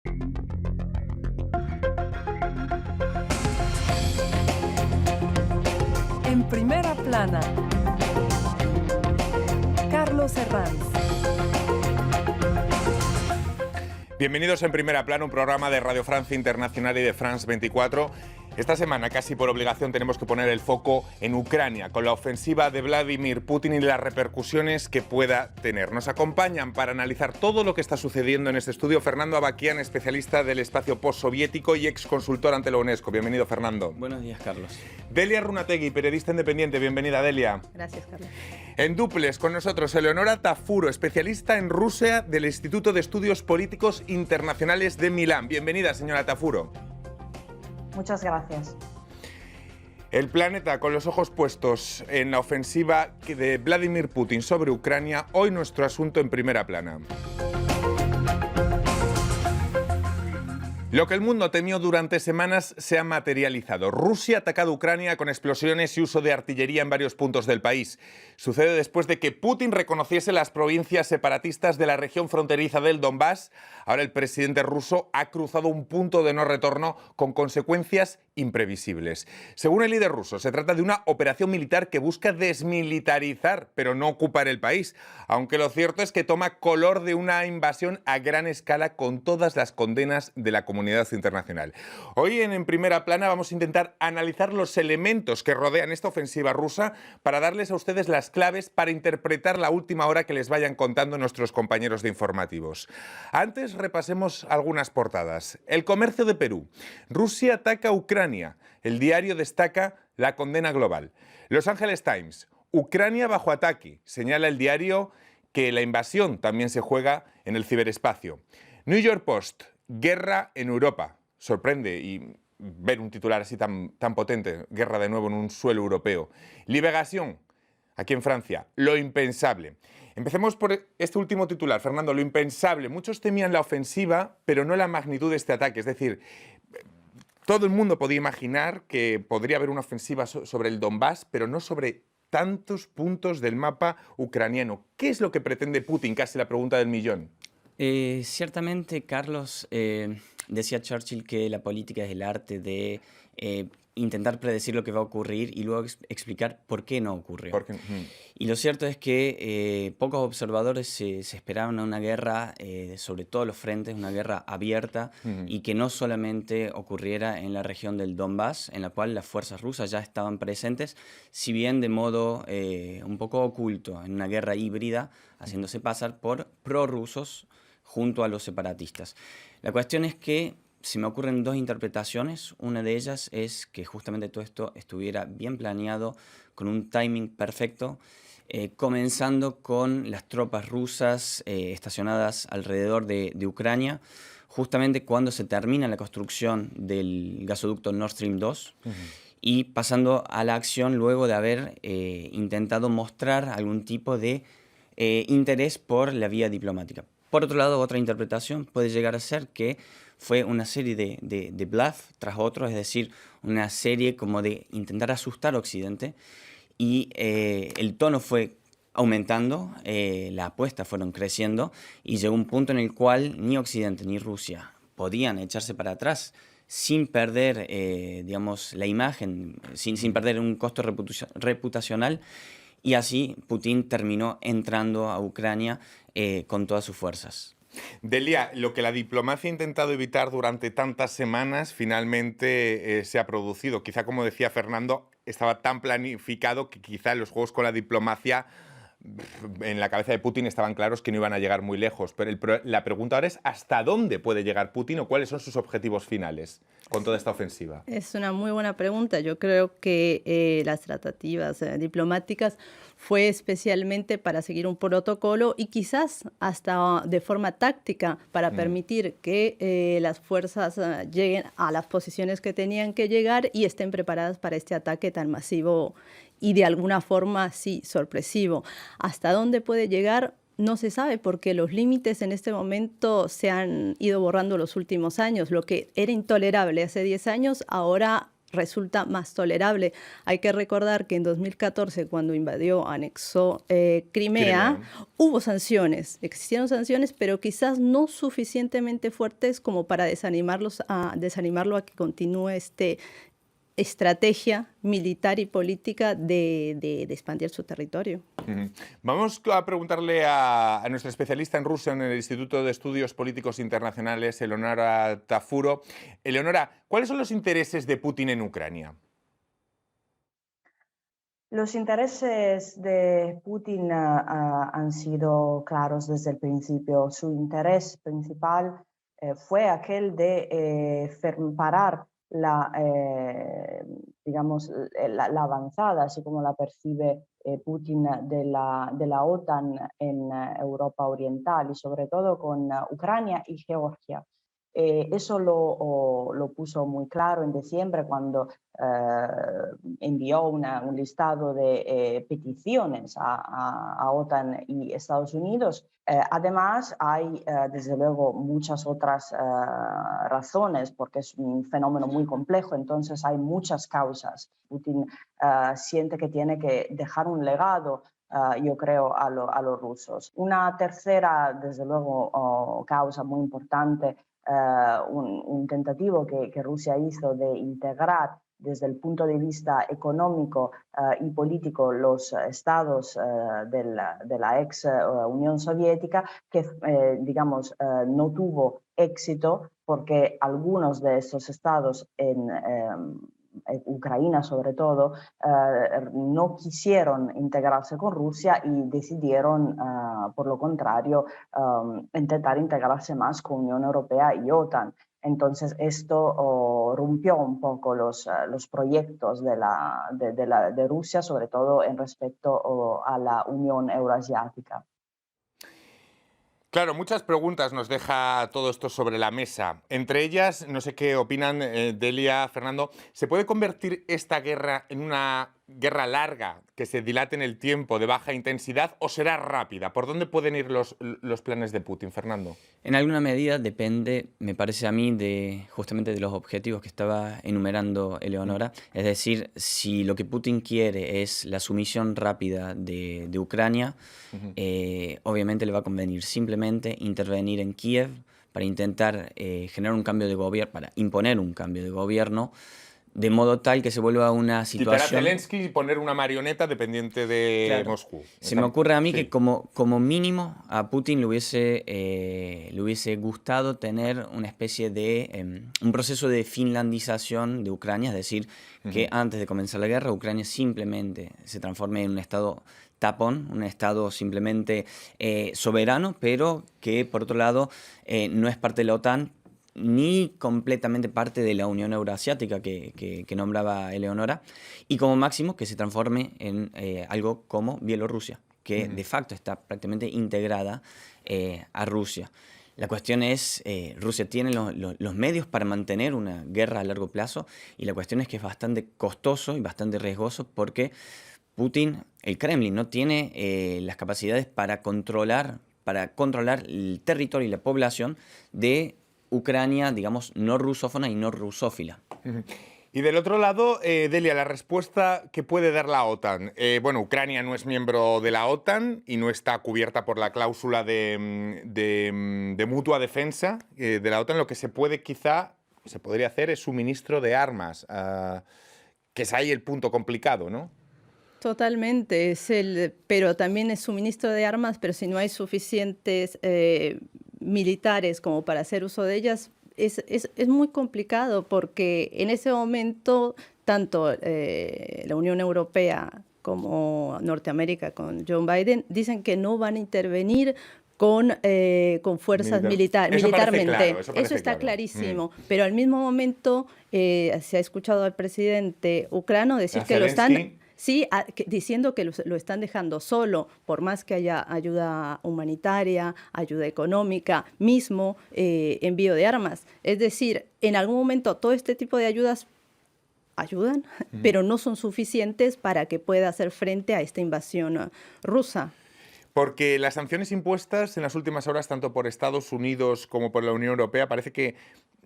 En primera plana, Carlos Herranz. Bienvenidos en Primera Plana, un programa de Radio Francia Internacional y de France 24. Esta semana, casi por obligación, tenemos que poner el foco en Ucrania, con la ofensiva de Vladimir Putin y las repercusiones que pueda tener. Nos acompañan para analizar todo lo que está sucediendo en este estudio Fernando Avakian, especialista del espacio postsoviético y ex consultor ante la UNESCO. Bienvenido, Fernando. Buenos días, Carlos. Delia Runategui, periodista independiente. Bienvenida, Delia. Gracias, Carlos. En duples con nosotros Eleonora Tafuro, especialista en Rusia del Instituto de Estudios Políticos Internacionales de Milán. Bienvenida, señora Tafuro. Muchas gracias. El planeta con los ojos puestos en la ofensiva de Vladimir Putin sobre Ucrania. Hoy nuestro asunto en Primera Plana. Lo que el mundo temió durante semanas se ha materializado. Rusia ha atacado a Ucrania con explosiones y uso de artillería en varios puntos del país. Sucede después de que Putin reconociese las provincias separatistas de la región fronteriza del Donbass. Ahora el presidente ruso ha cruzado un punto de no retorno con consecuencias imprevisibles. Según el líder ruso, se trata de una operación militar que busca desmilitarizar, pero no ocupar el país. Aunque lo cierto es que toma color de una invasión a gran escala con todas las condenas de la comunidad internacional. Hoy en Primera Plana vamos a intentar analizar los elementos que rodean esta ofensiva rusa para darles a ustedes las claves para interpretar la última hora que les vayan contando nuestros compañeros de informativos. Antes repasemos algunas portadas. El comercio de Perú. Rusia ataca a Ucrania. El diario destaca la condena global. Los Angeles Times. Ucrania bajo ataque. Señala el diario que la invasión también se juega en el ciberespacio. New York Post. Guerra en Europa. Sorprende y ver un titular así tan potente. Guerra de nuevo en un suelo europeo. Liberación. Aquí en Francia. Lo impensable. Empecemos por este último titular, Fernando. Lo impensable. Muchos temían la ofensiva, pero no la magnitud de este ataque. Es decir, todo el mundo podía imaginar que podría haber una ofensiva sobre el Donbass, pero no sobre tantos puntos del mapa ucraniano. ¿Qué es lo que pretende Putin? Casi la pregunta del millón. Ciertamente, Carlos, decía Churchill que la política es el arte de intentar predecir lo que va a ocurrir y luego explicar por qué no ocurrió. Y lo cierto es que pocos observadores se esperaban a una guerra sobre todos los frentes, una guerra abierta y que no solamente ocurriera en la región del Donbass, en la cual las fuerzas rusas ya estaban presentes, si bien de modo un poco oculto, en una guerra híbrida, haciéndose pasar por prorrusos junto a los separatistas. La cuestión es que se me ocurren dos interpretaciones. Una de ellas es que justamente todo esto estuviera bien planeado, con un timing perfecto, comenzando con las tropas rusas estacionadas alrededor de Ucrania, justamente cuando se termina la construcción del gasoducto Nord Stream 2, y pasando a la acción luego de haber intentado mostrar algún tipo de interés por la vía diplomática. Por otro lado, otra interpretación puede llegar a ser que fue una serie de bluff tras otro, es decir, una serie como de intentar asustar a Occidente, y el tono fue aumentando, las apuestas fueron creciendo y llegó un punto en el cual ni Occidente ni Rusia podían echarse para atrás sin perder, digamos, la imagen, sin perder un costo reputacional, y así Putin terminó entrando a Ucrania con todas sus fuerzas. Delia, lo que la diplomacia ha intentado evitar durante tantas semanas finalmente se ha producido. Quizá, como decía Fernando, estaba tan planificado que quizá los juegos con la diplomacia en la cabeza de Putin estaban claros que no iban a llegar muy lejos. Pero la pregunta ahora es ¿hasta dónde puede llegar Putin o cuáles son sus objetivos finales con toda esta ofensiva? Es una muy buena pregunta. Yo creo que las tratativas diplomáticas fue especialmente para seguir un protocolo y quizás hasta de forma táctica para permitir que las fuerzas lleguen a las posiciones que tenían que llegar y estén preparadas para este ataque tan masivo y de alguna forma, sí, sorpresivo. ¿Hasta dónde puede llegar? No se sabe porque los límites en este momento se han ido borrando los últimos años. Lo que era intolerable hace 10 años, ahora resulta más tolerable. Hay que recordar que en 2014, cuando invadió, anexó Crimea, hubo sanciones, existieron sanciones, pero quizás no suficientemente fuertes como para desanimarlo a que continúe estrategia militar y política de expandir su territorio. Vamos a preguntarle a nuestra especialista en Rusia en el Instituto de Estudios Políticos Internacionales, Eleonora Tafuro. Eleonora, ¿cuáles son los intereses de Putin en Ucrania? Los intereses de Putin han sido claros desde el principio. Su interés principal fue aquel de parar digamos, la avanzada, así como la percibe Putin de la OTAN en Europa Oriental y sobre todo con Ucrania y Georgia. Eso lo puso muy claro en diciembre cuando envió un listado de peticiones a OTAN y Estados Unidos. Además, hay desde luego muchas otras razones, porque es un fenómeno muy complejo, entonces hay muchas causas. Putin siente que tiene que dejar un legado, yo creo, a los rusos. Una tercera, desde luego, causa muy importante, un tentativo que Rusia hizo de integrar desde el punto de vista económico y político los estados de la ex Unión Soviética, que digamos no tuvo éxito porque algunos de estos estados en Ucrania sobre todo, no quisieron integrarse con Rusia y decidieron, por lo contrario, intentar integrarse más con Unión Europea y OTAN. Entonces esto rompió un poco los proyectos de Rusia, sobre todo en respecto a la Unión Euroasiática. Claro, muchas preguntas nos deja todo esto sobre la mesa. Entre ellas, no sé qué opinan Delia, Fernando, ¿se puede convertir esta guerra en una guerra larga, que se dilate en el tiempo, de baja intensidad, o será rápida? ¿Por dónde pueden ir los planes de Putin, Fernando? En alguna medida depende, me parece a mí, justamente de los objetivos que estaba enumerando Eleonora. Es decir, si lo que Putin quiere es la sumisión rápida de Ucrania, obviamente le va a convenir simplemente intervenir en Kiev para intentar generar un cambio de gobierno, para imponer un cambio de gobierno, de modo tal que se vuelva una situación... Quitar a Zelensky y poner una marioneta dependiente de Moscú. Se me ocurre a mí que como mínimo a Putin le hubiese gustado tener una especie de... un proceso de finlandización de Ucrania, es decir, que antes de comenzar la guerra Ucrania simplemente se transforme en un estado tapón, un estado simplemente soberano, pero que por otro lado no es parte de la OTAN, ni completamente parte de la Unión Euroasiática que nombraba Eleonora, y como máximo que se transforme en algo como Bielorrusia, que de facto está prácticamente integrada a Rusia. La cuestión es, Rusia tiene los medios para mantener una guerra a largo plazo, y la cuestión es que es bastante costoso y bastante riesgoso porque Putin, el Kremlin, no tiene las capacidades para controlar el territorio y la población de Ucrania, digamos, no rusófona y no rusófila. Y del otro lado, Delia, la respuesta que puede dar la OTAN. Bueno, Ucrania no es miembro de la OTAN y no está cubierta por la cláusula de mutua defensa de la OTAN. Lo que se podría hacer es suministro de armas, que es ahí el punto complicado, ¿no? Totalmente, pero también es suministro de armas, pero si no hay suficientes militares como para hacer uso de ellas, es muy complicado porque en ese momento tanto la Unión Europea como Norteamérica con Joe Biden dicen que no van a intervenir con fuerzas militarmente. Eso está clarísimo. Pero al mismo momento se ha escuchado al presidente ucraniano decir que lo están... Sí, diciendo que lo están dejando solo, por más que haya ayuda humanitaria, ayuda económica, mismo envío de armas. Es decir, en algún momento todo este tipo de ayudas ayudan, pero no son suficientes para que pueda hacer frente a esta invasión rusa. Porque las sanciones impuestas en las últimas horas, tanto por Estados Unidos como por la Unión Europea, parece que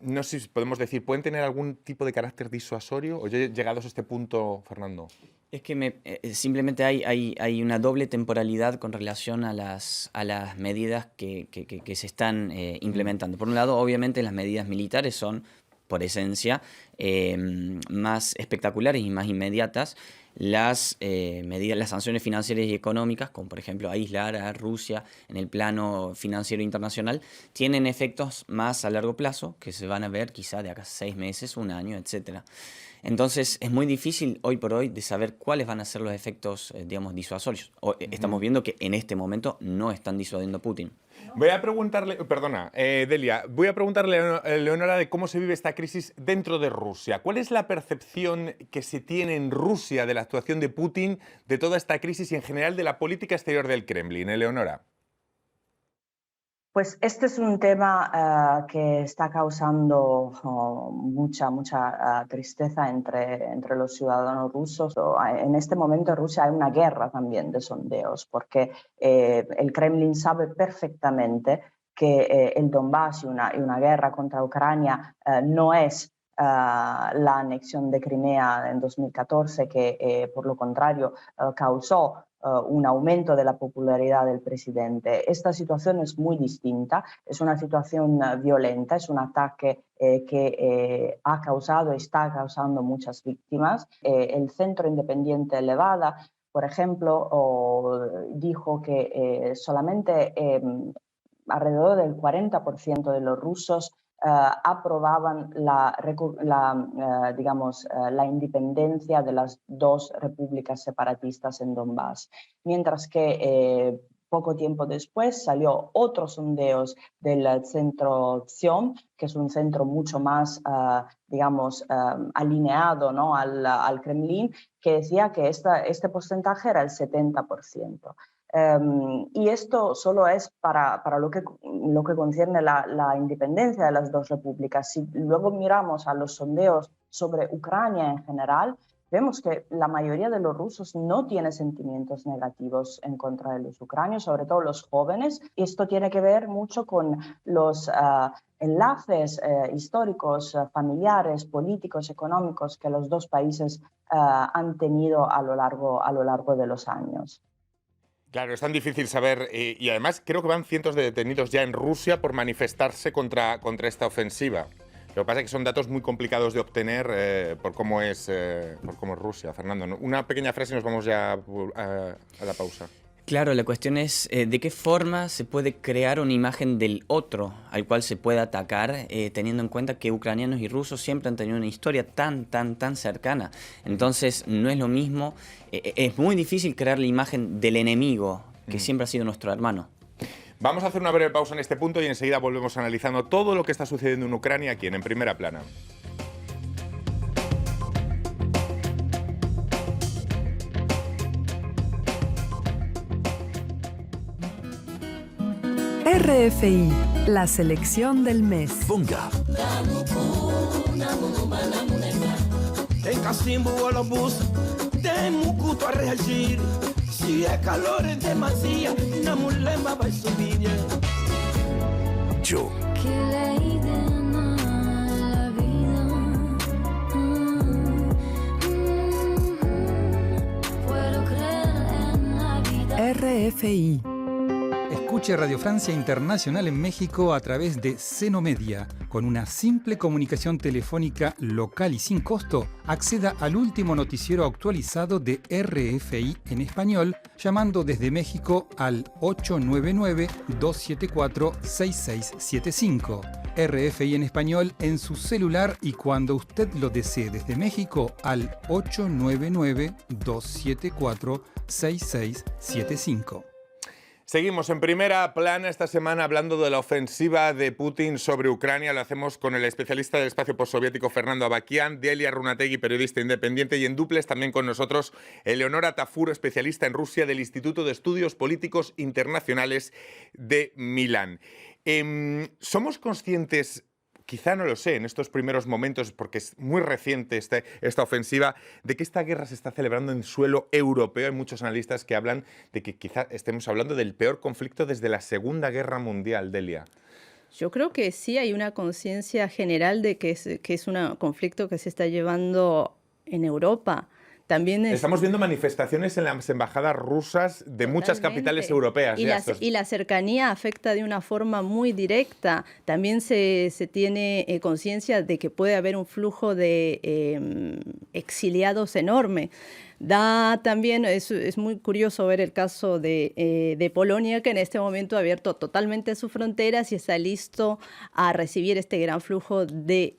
no sé si podemos decir, ¿pueden tener algún tipo de carácter disuasorio? ¿O ya llegados a este punto, Fernando? Es que simplemente hay una doble temporalidad con relación a las medidas que se están implementando. Por un lado, obviamente, las medidas militares son, por esencia, más espectaculares y más inmediatas. Las sanciones financieras y económicas, como por ejemplo aislar a Rusia en el plano financiero internacional, tienen efectos más a largo plazo, que se van a ver quizá de acá 6 meses, 1 año, etc. Entonces es muy difícil hoy por hoy de saber cuáles van a ser los efectos, digamos, disuasorios. Estamos viendo que en este momento no están disuadiendo a Putin. Voy a preguntarle, perdona, Delia, voy a preguntarle a Leonora de cómo se vive esta crisis dentro de Rusia. ¿Cuál es la percepción que se tiene en Rusia de la actuación de Putin, de toda esta crisis y en general de la política exterior del Kremlin? Leonora. Pues este es un tema que está causando mucha tristeza entre los ciudadanos rusos. En este momento en Rusia hay una guerra también de sondeos, porque el Kremlin sabe perfectamente que el Donbass y una guerra contra Ucrania no es la anexión de Crimea en 2014, que por lo contrario causó un aumento de la popularidad del presidente. Esta situación es muy distinta, es una situación violenta, es un ataque que ha causado y está causando muchas víctimas. El Centro Independiente Levada, por ejemplo, dijo que solamente alrededor del 40% de los rusos aprobaban la independencia de las 2 repúblicas separatistas en Donbass, mientras que poco tiempo después salió otros sondeos del centro Tsiom, que es un centro mucho más, alineado, ¿no?, al Kremlin, que decía que este porcentaje era el 70%. Y esto solo es para lo que concierne la independencia de las 2 repúblicas. Si luego miramos a los sondeos sobre Ucrania en general, vemos que la mayoría de los rusos no tiene sentimientos negativos en contra de los ucranios, sobre todo los jóvenes. Y esto tiene que ver mucho con los enlaces históricos, familiares, políticos, económicos que los 2 países han tenido a lo largo de los años. Claro, es tan difícil saber, y además creo que van cientos de detenidos ya en Rusia por manifestarse contra esta ofensiva. Lo que pasa es que son datos muy complicados de obtener por cómo es Rusia. Fernando, una pequeña frase y nos vamos ya a la pausa. Claro, la cuestión es de qué forma se puede crear una imagen del otro al cual se puede atacar, teniendo en cuenta que ucranianos y rusos siempre han tenido una historia tan cercana. Entonces no es lo mismo, es muy difícil crear la imagen del enemigo, que siempre ha sido nuestro hermano. Vamos a hacer una breve pausa en este punto y enseguida volvemos analizando todo lo que está sucediendo en Ucrania aquí en Primera Plana. RFI, la selección del mes. Bunga. Tem cachimbo ou lobus, tem mucuto a reagir. Se é calor em demasia, na mulema vai subir. Yo. Que le den a la vida. Puedo creer en la vida. RFI. Escuche Radio Francia Internacional en México a través de Seno Media. Con una simple comunicación telefónica local y sin costo, acceda al último noticiero actualizado de RFI en español, llamando desde México al 899-274-6675. RFI en español en su celular y cuando usted lo desee desde México al 899-274-6675. Seguimos en Primera Plana esta semana hablando de la ofensiva de Putin sobre Ucrania. Lo hacemos con el especialista del espacio postsoviético Fernando Avakian, Delia Runategui, periodista independiente, y en duples también con nosotros Eleonora Tafur, especialista en Rusia del Instituto de Estudios Políticos Internacionales de Milán. ¿Somos conscientes, quizá no lo sé, en estos primeros momentos, porque es muy reciente esta ofensiva, de que esta guerra se está celebrando en suelo europeo? Hay muchos analistas que hablan de que quizá estemos hablando del peor conflicto desde la Segunda Guerra Mundial, Delia. Yo creo que sí hay una conciencia general de que es un conflicto que se está llevando en Europa. También Estamos viendo manifestaciones en las embajadas rusas de muchas capitales europeas. Y la cercanía afecta de una forma muy directa. También se tiene conciencia de que puede haber un flujo de exiliados enorme. También es muy curioso ver el caso de Polonia, que en este momento ha abierto totalmente sus fronteras y está listo a recibir este gran flujo de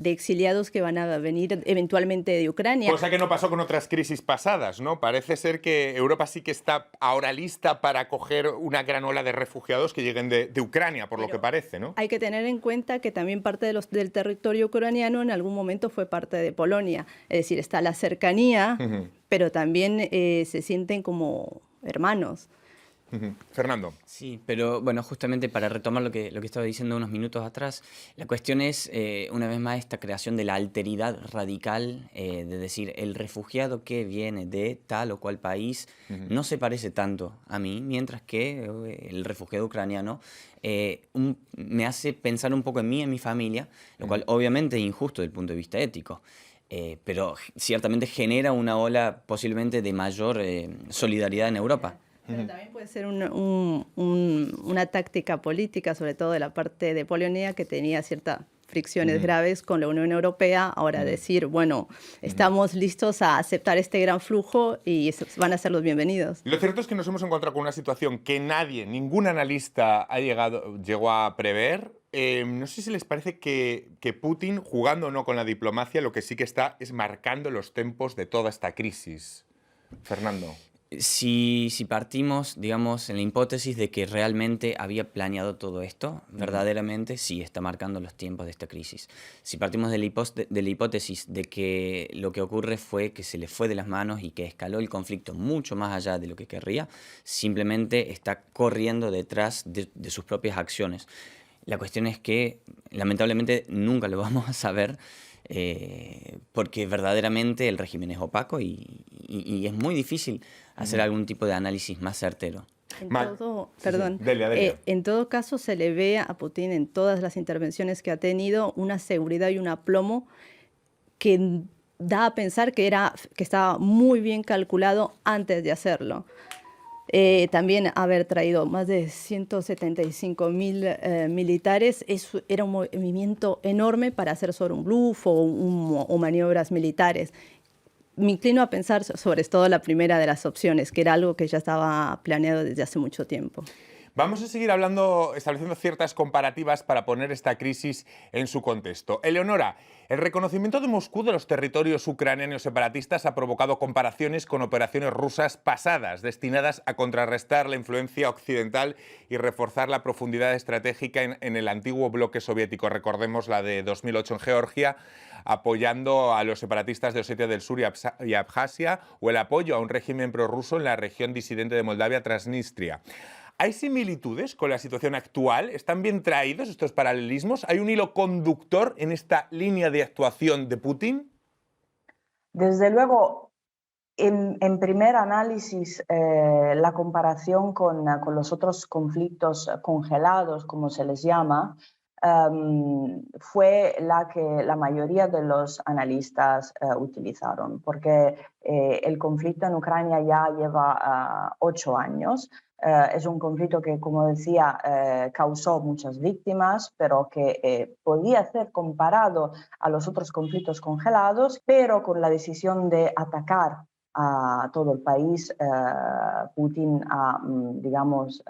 exiliados que van a venir eventualmente de Ucrania. Cosa que no pasó con otras crisis pasadas, ¿no? Parece ser que Europa sí que está ahora lista para acoger una gran ola de refugiados que lleguen de Ucrania, por lo que parece, ¿no? Hay que tener en cuenta que también parte del territorio ucraniano en algún momento fue parte de Polonia. Es decir, está la cercanía, pero también se sienten como hermanos. Fernando. Sí, pero bueno, justamente para retomar lo que estaba diciendo unos minutos atrás, la cuestión es, una vez más, esta creación de la alteridad radical, de decir, el refugiado que viene de tal o cual país no se parece tanto a mí, mientras que el refugiado ucraniano me hace pensar un poco en mí, en mi familia, lo cual obviamente es injusto desde el punto de vista ético. Pero ciertamente genera una ola posiblemente de mayor solidaridad en Europa. Pero también puede ser una táctica política, sobre todo de la parte de Polonia, que tenía ciertas fricciones graves con la Unión Europea. Ahora decir, bueno, estamos listos a aceptar este gran flujo y van a ser los bienvenidos. Lo cierto es que nos hemos encontrado con una situación que ningún analista llegó a prever. No sé si les parece que Putin, jugando o no con la diplomacia, lo que sí que está es marcando los tempos de toda esta crisis. Fernando. Si partimos, digamos, en la hipótesis de que realmente había planeado todo esto, verdaderamente sí está marcando los tiempos de esta crisis. Si partimos de la hipótesis de que lo que ocurre fue que se le fue de las manos y que escaló el conflicto mucho más allá de lo que querría, simplemente está corriendo detrás de sus propias acciones. La cuestión es que, lamentablemente, nunca lo vamos a saber, porque verdaderamente el régimen es opaco y es muy difícil hacer algún tipo de análisis más certero. En todo caso, se le ve a Putin en todas las intervenciones que ha tenido una seguridad y un aplomo que da a pensar que estaba muy bien calculado antes de hacerlo. También haber traído más de 175.000 militares era un movimiento enorme para hacer sobre un bluff o maniobras militares. Me inclino a pensar sobre todo la primera de las opciones, que era algo que ya estaba planeado desde hace mucho tiempo. Vamos a seguir estableciendo ciertas comparativas para poner esta crisis en su contexto. Eleonora, el reconocimiento de Moscú de los territorios ucranianos separatistas ha provocado comparaciones con operaciones rusas pasadas, destinadas a contrarrestar la influencia occidental y reforzar la profundidad estratégica en el antiguo bloque soviético. Recordemos la de 2008 en Georgia, apoyando a los separatistas de Osetia del Sur y Abjasia, o el apoyo a un régimen prorruso en la región disidente de Moldavia, Transnistria. ¿Hay similitudes con la situación actual? ¿Están bien traídos estos paralelismos? ¿Hay un hilo conductor en esta línea de actuación de Putin? Desde luego, en primer análisis, la comparación con los otros conflictos congelados, como se les llama, fue la que la mayoría de los analistas utilizaron, porque el conflicto en Ucrania ya lleva 8 años. Es un conflicto que, como decía, causó muchas víctimas, pero que podía ser comparado a los otros conflictos congelados, pero con la decisión de atacar a todo el país, Putin ha, digamos,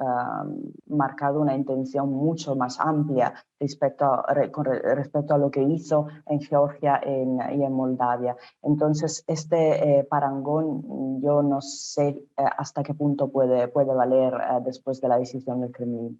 marcado una intención mucho más amplia respecto a lo que hizo en Georgia y en Moldavia. Entonces, este parangón yo no sé hasta qué punto puede valer después de la decisión del Kremlin.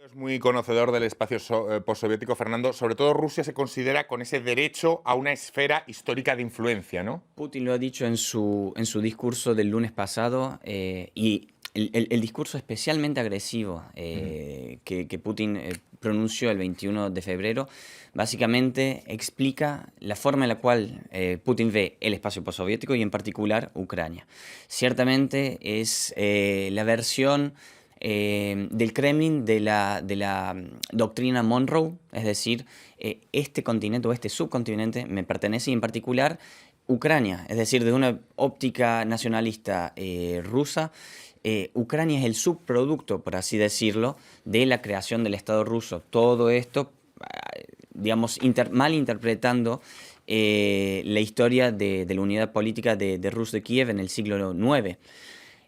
Es muy conocedor del espacio postsoviético, Fernando. Sobre todo Rusia se considera con ese derecho a una esfera histórica de influencia, ¿no? Putin lo ha dicho en su discurso del lunes pasado, y el discurso especialmente agresivo que Putin pronunció el 21 de febrero, básicamente explica la forma en la cual Putin ve el espacio postsoviético y en particular Ucrania. Ciertamente es la versión del Kremlin de la doctrina Monroe, es decir, este continente o este subcontinente me pertenece, y en particular Ucrania, es decir, desde una óptica nacionalista rusa, Ucrania es el subproducto, por así decirlo, de la creación del Estado ruso. Todo esto, digamos, mal interpretando la historia de la unidad política de Rus de Kiev en el siglo IX.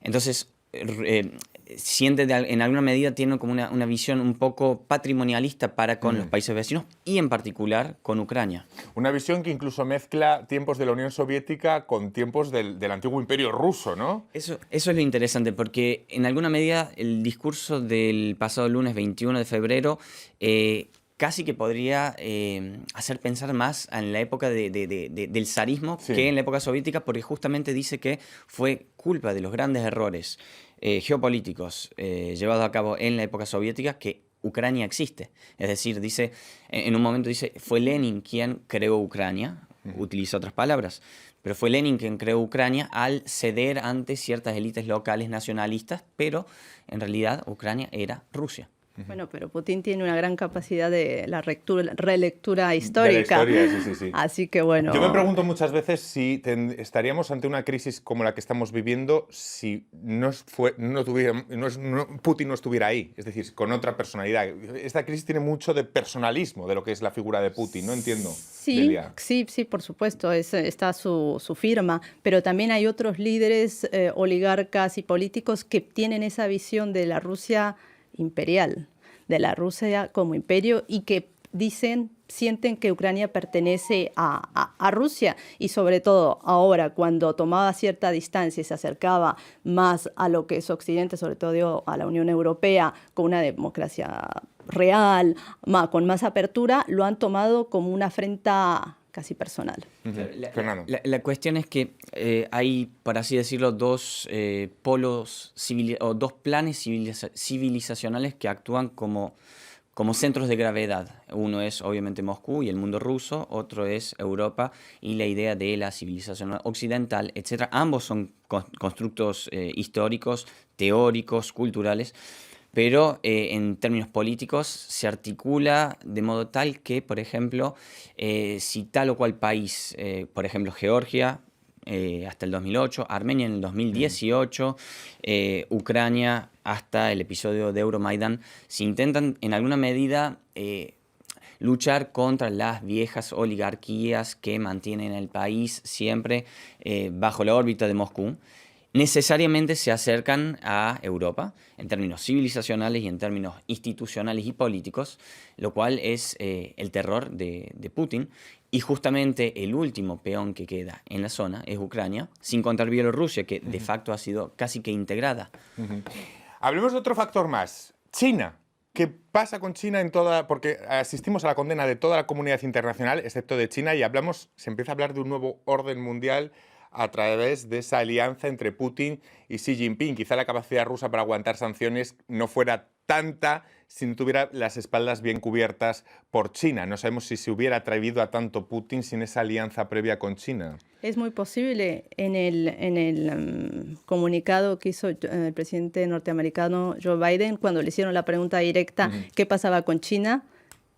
Entonces, siente en alguna medida tiene como una visión un poco patrimonialista para con los países vecinos y en particular con Ucrania. Una visión que incluso mezcla tiempos de la Unión Soviética con tiempos del antiguo Imperio ruso, ¿no? Eso es lo interesante, porque en alguna medida el discurso del pasado lunes 21 de febrero casi que podría hacer pensar más en la época del zarismo que en la época soviética, porque justamente dice que fue culpa de los grandes errores geopolíticos llevados a cabo en la época soviética que Ucrania existe. Es decir, dice, en un momento dice, fue Lenin quien creó Ucrania, utiliza otras palabras, pero fue Lenin quien creó Ucrania al ceder ante ciertas élites locales nacionalistas, pero en realidad Ucrania era Rusia. Bueno, pero Putin tiene una gran capacidad de la relectura histórica. De la historia, sí. Así que bueno. Yo me pregunto muchas veces si estaríamos ante una crisis como la que estamos viviendo si Putin no estuviera ahí, es decir, con otra personalidad. Esta crisis tiene mucho de personalismo de lo que es la figura de Putin, no entiendo. Sí, por supuesto, está su firma, pero también hay otros líderes, oligarcas y políticos que tienen esa visión de la Rusia imperial, de la Rusia como imperio, y que sienten que Ucrania pertenece a Rusia, y sobre todo ahora cuando tomaba cierta distancia y se acercaba más a lo que es Occidente, sobre todo a la Unión Europea, con una democracia real, con más apertura, lo han tomado como una afrenta casi personal. La cuestión es que hay, por así decirlo, dos polos o dos planes civilizacionales que actúan como centros de gravedad. Uno es obviamente Moscú y el mundo ruso, otro es Europa y la idea de la civilización occidental, etc. Ambos son constructos históricos, teóricos, culturales, pero en términos políticos se articula de modo tal que, por ejemplo, si tal o cual país, por ejemplo Georgia, hasta el 2008, Armenia en el 2018, Ucrania hasta el episodio de Euromaidan, se intentan en alguna medida luchar contra las viejas oligarquías que mantienen el país siempre bajo la órbita de Moscú, necesariamente se acercan a Europa en términos civilizacionales y en términos institucionales y políticos, lo cual es el terror de Putin. Y justamente el último peón que queda en la zona es Ucrania, sin contar Bielorrusia, que de facto ha sido casi que integrada. Hablemos de otro factor más, China. ¿Qué pasa con China porque asistimos a la condena de toda la comunidad internacional, excepto de China, y se empieza a hablar de un nuevo orden mundial a través de esa alianza entre Putin y Xi Jinping? Quizá la capacidad rusa para aguantar sanciones no fuera tanta si no tuviera las espaldas bien cubiertas por China. No sabemos si se hubiera atrevido a tanto Putin sin esa alianza previa con China. Es muy posible. En el comunicado que hizo el presidente norteamericano Joe Biden, cuando le hicieron la pregunta directa, ¿qué pasaba con China?,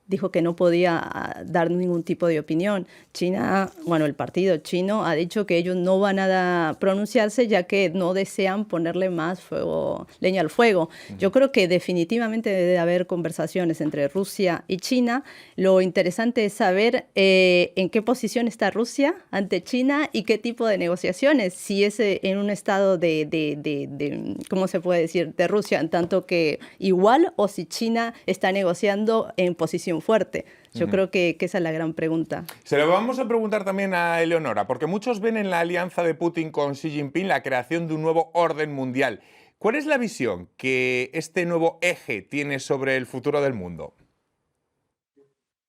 dijo que no podía dar ningún tipo de opinión. China, el partido chino ha dicho que ellos no van a pronunciarse ya que no desean ponerle más leña al fuego. Yo creo que definitivamente debe haber conversaciones entre Rusia y China. Lo interesante es saber en qué posición está Rusia ante China y qué tipo de negociaciones. Si es en un estado ¿cómo se puede decir?, de Rusia, en tanto que igual, o si China está negociando en posición fuerte. Yo creo que esa es la gran pregunta. Se lo vamos a preguntar también a Eleonora, porque muchos ven en la alianza de Putin con Xi Jinping la creación de un nuevo orden mundial. ¿Cuál es la visión que este nuevo eje tiene sobre el futuro del mundo?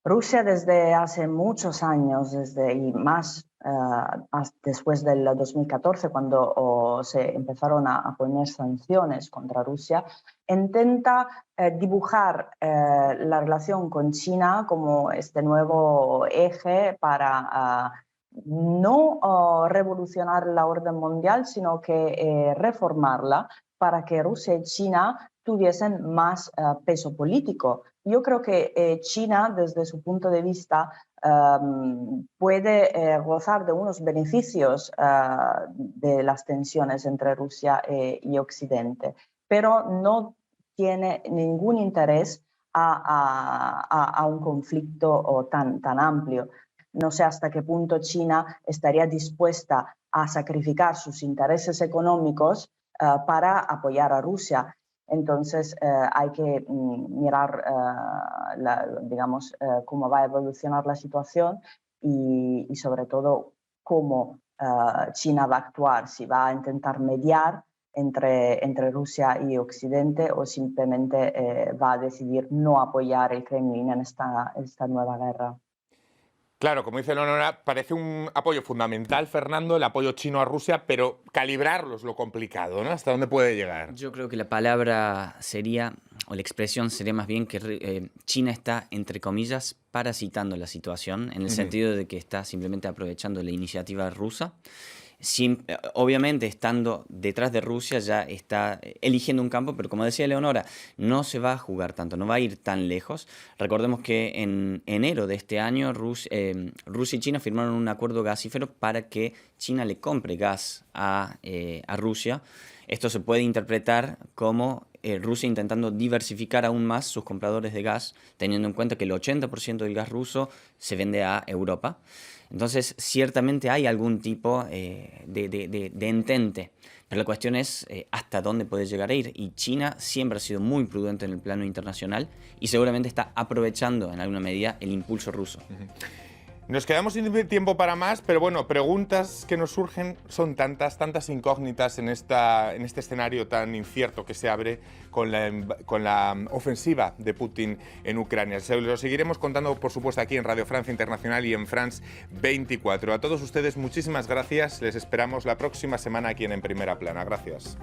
Rusia desde hace muchos años, y más después del 2014, cuando se empezaron a poner sanciones contra Rusia, intenta dibujar la relación con China como este nuevo eje para no revolucionar la orden mundial, sino que reformarla para que Rusia y China tuviesen más peso político. Yo creo que China, desde su punto de vista, puede gozar de unos beneficios de las tensiones entre Rusia y Occidente, pero no tiene ningún interés a un conflicto tan amplio. No sé hasta qué punto China estaría dispuesta a sacrificar sus intereses económicos para apoyar a Rusia. Entonces hay que mirar, digamos, cómo va a evolucionar la situación y sobre todo cómo China va a actuar, si va a intentar mediar entre Rusia y Occidente o simplemente va a decidir no apoyar el Kremlin en esta nueva guerra. Claro, como dice Leonora, parece un apoyo fundamental, Fernando, el apoyo chino a Rusia, pero calibrarlo es lo complicado, ¿no? ¿Hasta dónde puede llegar? Yo creo que la palabra sería, o la expresión sería más bien que China está, entre comillas, parasitando la situación, en el sentido de que está simplemente aprovechando la iniciativa rusa. Obviamente, estando detrás de Rusia, ya está eligiendo un campo, pero como decía Leonora, no se va a jugar tanto, no va a ir tan lejos. Recordemos que en enero de este año Rusia y China firmaron un acuerdo gasífero para que China le compre gas a Rusia. Esto se puede interpretar como Rusia intentando diversificar aún más sus compradores de gas, teniendo en cuenta que el 80% del gas ruso se vende a Europa. Entonces, ciertamente hay algún tipo de entente, pero la cuestión es hasta dónde puede llegar a ir. Y China siempre ha sido muy prudente en el plano internacional y seguramente está aprovechando en alguna medida el impulso ruso. Nos quedamos sin tiempo para más, pero bueno, preguntas que nos surgen son tantas incógnitas en este escenario tan incierto que se abre con la ofensiva de Putin en Ucrania. Se lo seguiremos contando, por supuesto, aquí en Radio Francia Internacional y en France 24. A todos ustedes, muchísimas gracias. Les esperamos la próxima semana aquí en Primera Plana. Gracias.